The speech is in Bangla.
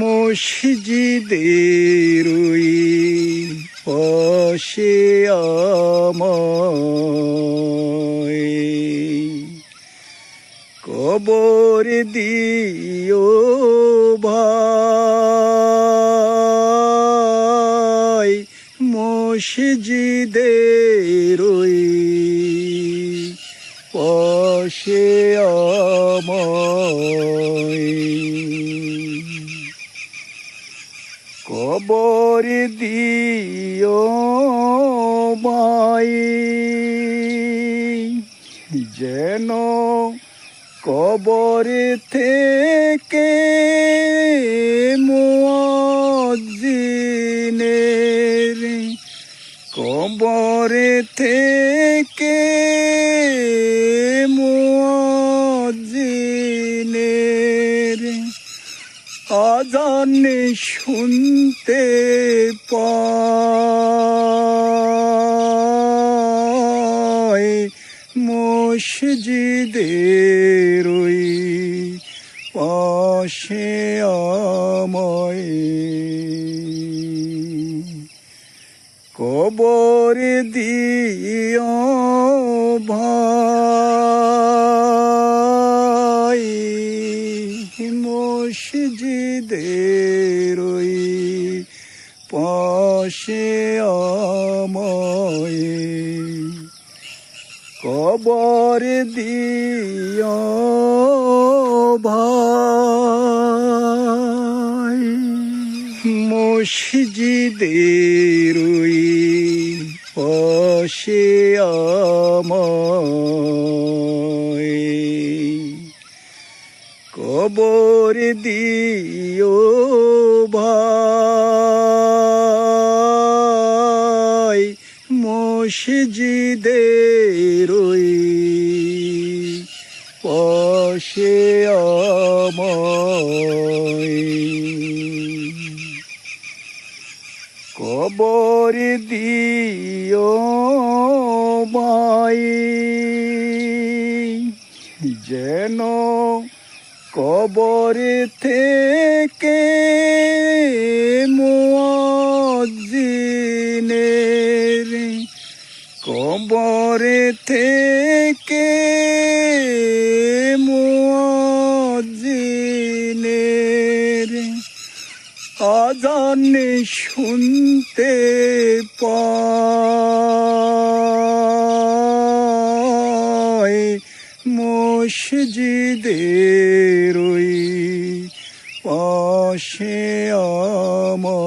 মসজিদের ওই পাশে আমায় কবর দিও ভাই, মসজিদের ওই পাশে আমায় কবর দিও ভাই, যেন কবর থেকে মুয়াজ্জিনের, কবর থেকে মুয়াজ্জিনের আযান শুনতে পাই, মসজিদের ওই পাশে আমায় কবর দিও ভাই, মসজিদের ওই পাশে আমায় কবর দিও ভাই, মসজিদের ওই পাশে আমায় কবর দিও ভাই, মসজিদের ওই পাশে আমায় কবর দিও ভাই, যেন কবর থেকে মুয়াজ্জিনের, কবর থেকে মুয়াজ্জিনের আযান শুনতে পাই, মসজিদের ওই পাশে আমায়।